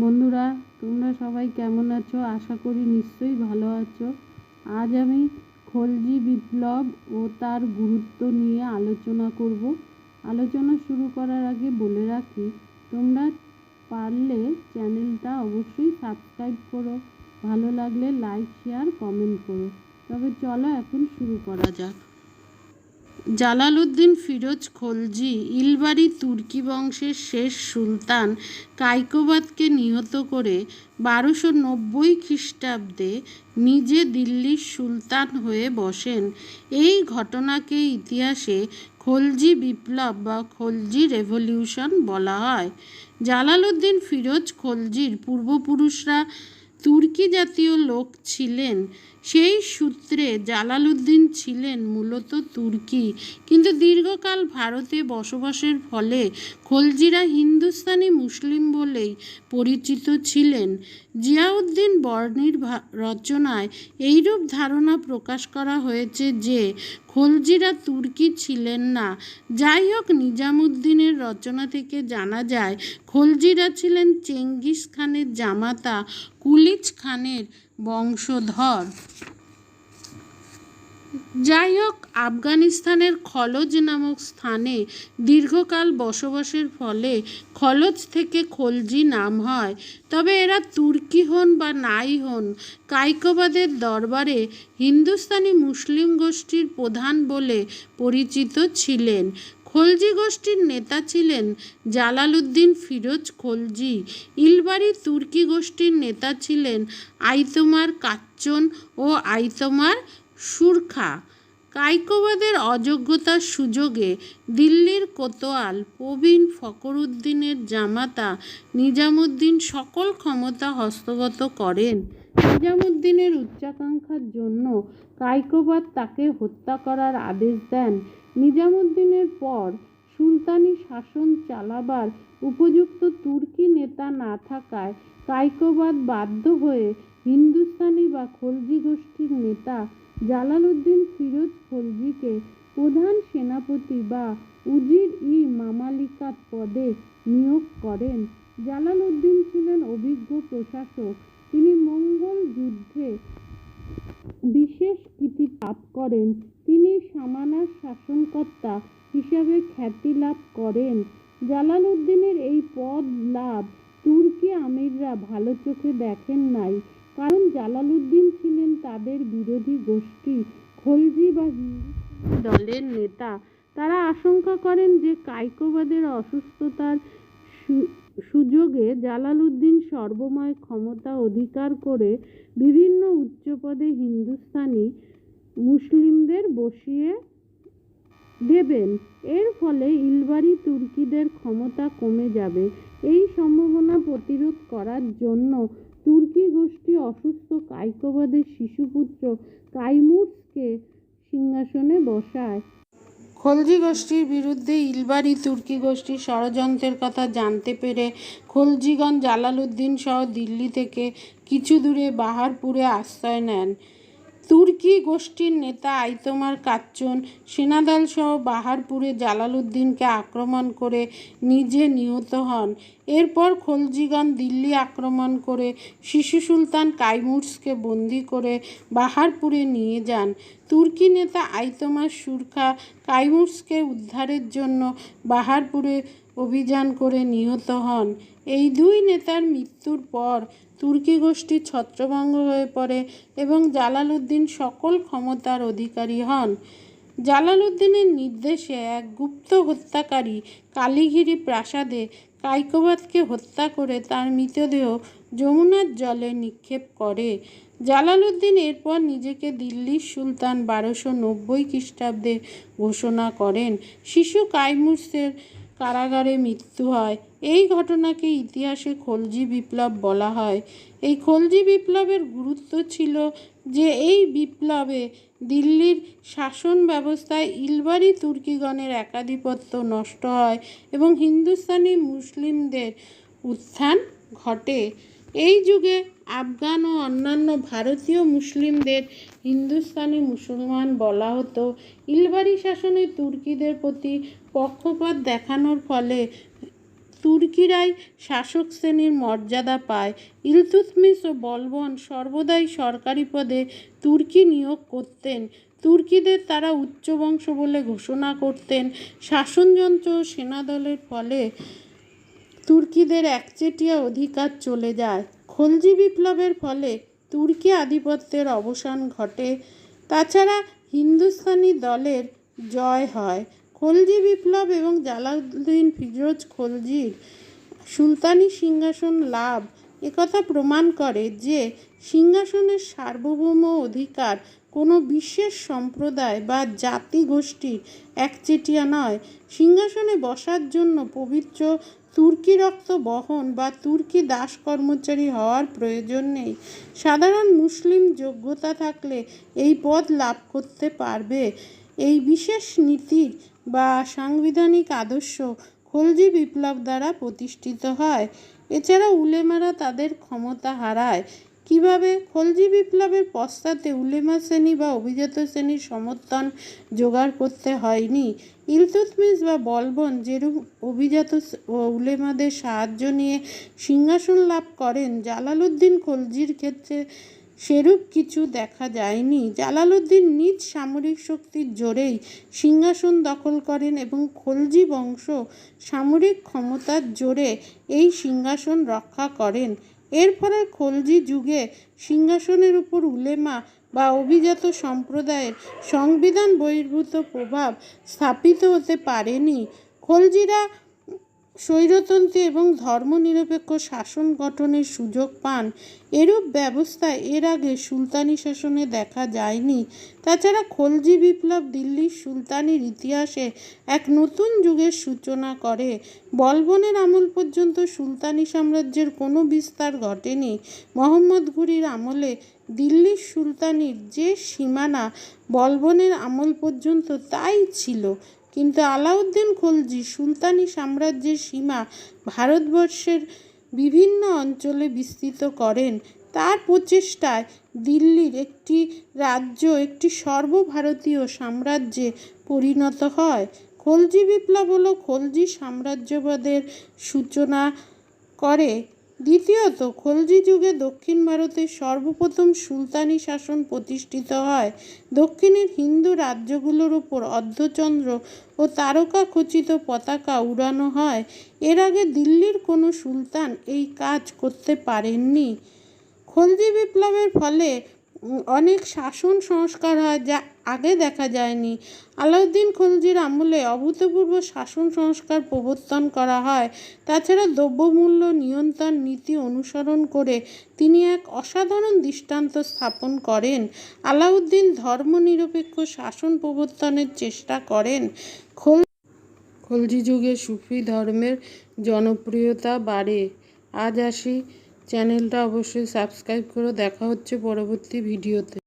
বন্ধুরা, তোমরা সবাই কেমন আছো? আশা করি নিশ্চয়ই ভালো আছো। আজ আমি খলজি বিপ্লব ও তার গুরুত্ব নিয়ে আলোচনা করব। আলোচনা শুরু করার আগে বলে রাখি, তোমরা পারলে চ্যানেলটা অবশ্যই সাবস্ক্রাইব করো, ভালো লাগলে লাইক, শেয়ার, কমেন্ট করো। তবে চলো এখন শুরু করা যাক। জালালউদ্দিন ফিরোজ খলজি ইলবারি তুর্কি বংশের শেষ সুলতান কায়কোবাদকে নিহত করে 1290 খ্রিস্টাব্দে নিজে দিল্লির সুলতান হয়ে বসেন। এই ঘটনাকে ইতিহাসে খলজি বিপ্লব বা খলজি রেভলিউশন বলা হয়। জালালউদ্দিন ফিরোজ খলজির পূর্বপুরুষরা তুর্কি জাতীয় লোক ছিলেন। সেই সূত্রে জালালউদ্দিন ছিলেন মূলত তুর্কি, কিন্তু দীর্ঘকাল ভারতে বসবাসের ফলে খলজিরা হিন্দুস্তানি মুসলিম বলেই পরিচিত ছিলেন। জিয়াউদ্দিন বর্ণির রচনায় এইরূপ ধারণা প্রকাশ করা হয়েছে যে খলজিরা তুর্কি ছিলেন না। যাই হোক, নিজামুদ্দিনের রচনা থেকে জানা যায় খলজিরা ছিলেন চেঙ্গিস খানের জামাতা কুলিচ খানের বংশধর। যাই হোক, আফগানিস্তানের খলজ নামক স্থানে দীর্ঘকাল বসবাসের ফলে খলজ থেকে খলজি নাম হয়। তবে এরা তুর্কি হন বা নাই হন, কায়কোবাদের দরবারে হিন্দুস্তানি মুসলিম গোষ্ঠীর প্রধান বলে পরিচিত ছিলেন। খলজি গোষ্ঠীর নেতা ছিলেন জালালউদ্দিন ফিরোজ খলজি। ইলবারি তুর্কি গোষ্ঠীর নেতা ছিলেন আইতোমার কাচ্চন ও আইতোমার সুরখা। কায়কোবাদের অযোগ্যতার সুযোগে দিল্লির কোতোয়াল প্রবীণ ফখরুদ্দিনের জামাতা নিজামুদ্দিন সকল ক্ষমতা হস্তগত করেন। নিজামুদ্দিনের উচ্চাকাঙ্ক্ষার জন্য কায়কোবাদ তাকে হত্যা করার আদেশ দেন। নিজামুদ্দিনের পর সুলতানি শাসন চালাবার উপযুক্ত তুর্কি নেতা না থাকায় কায়কোবাদ বাধ্য হয়ে হিন্দুস্তানি বা খলজি গোষ্ঠীর নেতা জালালউদ্দিন ফিরোজ খলজিকে প্রধান সেনাপতি বা উজির-ই মামালিকাত পদে নিয়োগ করেন। জালালউদ্দিন ছিলেন অভিজ্ঞ প্রশাসক। তিনি মঙ্গল যুদ্ধে বিশেষ কীর্তি লাভ করেন। তিনি সামানার শাসনকর্তা হিসাবে খ্যাতি লাভ করেন। জালালউদ্দিনের এই পদ লাভ তুর্কি আমিররা ভালো চোখে দেখেন নাই, কারণ জালালউদ্দিন ছিলেন তাদের বিরোধী গোষ্ঠী খলজি বা হিন্দুস্তানি দলের নেতা। তারা আশঙ্কা করেন যে কায়কোবাদের অসুস্থতার সুযোগে জালালউদ্দিন সর্বময় ক্ষমতা অধিকার করে বিভিন্ন উচ্চপদে হিন্দুস্তানি মুসলিমদের বসিয়ে দেবেন। এর ফলে ইলবারি তুর্কিদের ক্ষমতা কমে যাবে। এই সম্ভাবনা প্রতিরোধ করার জন্য তুর্কি গোষ্ঠী অসুস্থ কায়কোবাদের শিশুপুত্র কাইমুর্সকে সিংহাসনে বসায়। খলজি গোষ্ঠীর বিরুদ্ধে ইলবারি তুর্কি গোষ্ঠীর ষড়যন্ত্রের কথা জানতে পেরে খলজিগণ জালালউদ্দিন সহ দিল্লি থেকে কিছু দূরে বাহারপুরে আশ্রয় নেন। তুর্কি গোষ্ঠীর নেতা আইতোমার কাচ্চন সেনাদল সহ বাহারপুরে জালালউদ্দিনকে আক্রমণ করে নিজে নিহত হন। এরপর খলজিগণ দিল্লি আক্রমণ করে শিশু সুলতান কাইমুর্সকে বন্দী করে বাহারপুরে নিয়ে যান। তুর্কি নেতা আইতোমার সুরখা কাইমুর্সকে উদ্ধারের জন্য বাহারপুরে অভিযান করে নিহত হন। এই দুই নেতার মৃত্যুর পর তুর্কি গোষ্ঠী ছত্রভঙ্গ হয়ে পড়ে এবং জালালউদ্দিন সকল ক্ষমতার অধিকারী হন। জালালউদ্দিনের নির্দেশে এক গুপ্ত হত্যাকারী কালীঘিরি প্রাসাদে কায়কোবাদকে হত্যা করে তার মৃতদেহ যমুনার জলে নিক্ষেপ করে। জালালউদ্দিন এরপর নিজেকে দিল্লির সুলতান 1290 খ্রিস্টাব্দে ঘোষণা করেন। শিশু কাইমুর্সের কারাগারে মৃত্যু হয়। এই ঘটনাকে ইতিহাসে খলজি বিপ্লব বলা হয়। এই খলজি বিপ্লবের গুরুত্ব ছিল যে এই বিপ্লবে দিল্লির শাসন ব্যবস্থায় ইলবারি তুর্কিগণের একাধিপত্য নষ্ট হয় এবং হিন্দুস্তানি মুসলিমদের উত্থান ঘটে। এই যুগে আফগান ও অন্যান্য ভারতীয় মুসলিমদের হিন্দুস্তানি মুসলমান বলা হতো। ইলবারি শাসনে তুর্কিদের প্রতি পক্ষপাত দেখানোর ফলে তুর্কিরাই শাসক শ্রেণীর মর্যাদা পায়। ইলতুৎমিশ ও বলবন সর্বদাই সরকারি পদে তুর্কি নিয়োগ করতেন। তুর্কিদের তারা উচ্চবংশ বলে ঘোষণা করতেন। শাসনযন্ত্র ও সেনাদলের ফলে তুর্কিদের একচেটিয়া অধিকার চলে যায়। খলজি বিপ্লবের ফলে তুর্কি আধিপত্যের অবসান ঘটে। তাছাড়া হিন্দুস্তানি দলের জয় হয়। খলজি বিপ্লব এবং জালালউদ্দিন ফিরোজ খলজির সুলতানি সিংহাসন লাভ একথা প্রমাণ করে যে সিংহাসনের সার্বভৌম অধিকার কোনো বিশেষ সম্প্রদায় বা জাতি গোষ্ঠীর একচেটিয়া নয়। সিংহাসনে বসার জন্য পবিত্র তুর্কি রক্ত বহন বা তুর্কি দাস কর্মচারী হওয়ার প্রয়োজন নেই। সাধারণ মুসলিম যোগ্যতা থাকলে এই পদ লাভ করতে পারবে। এই বিশেষ নীতি বা সাংবিধানিক আদর্শ খলজি বিপ্লব দ্বারা প্রতিষ্ঠিত হয়। এছাড়া উলেমারা তাদের ক্ষমতা হারায়। কিভাবে? খলজি বিপ্লবের পশ্চাতে উলেমা শ্রেণী বা অভিজাত শ্রেণীর সমর্থন জোগাড় করতে হয়নি। ইলতুৎমিশ বা বলবন যেরূপ অভিজাত ও উলেমাদের সাহায্য নিয়ে সিংহাসন লাভ করেন, জালালউদ্দিন খলজির ক্ষেত্রে সেরূপ কিছু দেখা যায়নি। জালালউদ্দিন নিজ সামরিক শক্তির জোরেই সিংহাসন দখল করেন এবং খলজি বংশ সামরিক ক্ষমতার জোরে এই সিংহাসন রক্ষা করেন। এর ফলে খলজি যুগে সিংহাসনের উপর উলেমা বা অভিজাত সম্প্রদায়ের সংবিধান বহির্ভূত প্রভাব স্থাপিত হতে পারেনি। খলজিরা স্বৈরতন্ত্রী এবং ধর্মনিরপেক্ষ শাসন গঠনের সুযোগ পান। এরূপ ব্যবস্থা এর আগে সুলতানি শাসনে দেখা যায়নি। তাছাড়া খলজি বিপ্লব দিল্লির সুলতানির ইতিহাসে এক নতুন যুগের সূচনা করে। বলবনের আমল পর্যন্ত সুলতানি সাম্রাজ্যের কোনো বিস্তার ঘটেনি। মোহাম্মদ ঘুরির আমলে দিল্লির সুলতানির যে সীমানা বলবনের আমল পর্যন্ত তাই ছিল, কিন্তু আলাউদ্দিন খলজি সুলতানি সাম্রাজ্যের সীমা ভারতবর্ষের বিভিন্ন অঞ্চলে বিস্তৃত করেন। তার প্রচেষ্টায় দিল্লির একটি রাজ্য একটি সর্বভারতীয় সাম্রাজ্যে পরিণত হয়। খলজি বিপ্লব হল খলজি সাম্রাজ্যবাদের সূচনা করে। দ্বিতীয়ত, খলজি যুগে দক্ষিণ ভারতে সর্বপ্রথম সুলতানি শাসন প্রতিষ্ঠিত হয়। দক্ষিণের হিন্দু রাজ্যগুলোর ওপর অর্ধচন্দ্র ও তারকা খচিত পতাকা উড়ানো হয়। এর আগে দিল্লির কোনো সুলতান এই কাজ করতে পারেননি। খলজি বিপ্লবের ফলে অনেক শাসন সংস্কার হয় যা আগে দেখা যায়নি। আলাউদ্দিন খলজির আমলে অভূতপূর্ব শাসন সংস্কার প্রবর্তন করা হয়। তাছাড়া দ্রব্যমূল্য নিয়ন্ত্রণ নীতি অনুসরণ করে তিনি এক অসাধারণ দৃষ্টান্ত স্থাপন করেন। আলাউদ্দিন ধর্মনিরপেক্ষ শাসন প্রবর্তনের চেষ্টা করেন। খলজি যুগে সুফি ধর্মের জনপ্রিয়তা বাড়ে। আজ আসি, চ্যানেলটা অবশ্যই সাবস্ক্রাইব করো। দেখা হচ্ছে পরবর্তী ভিডিওতে।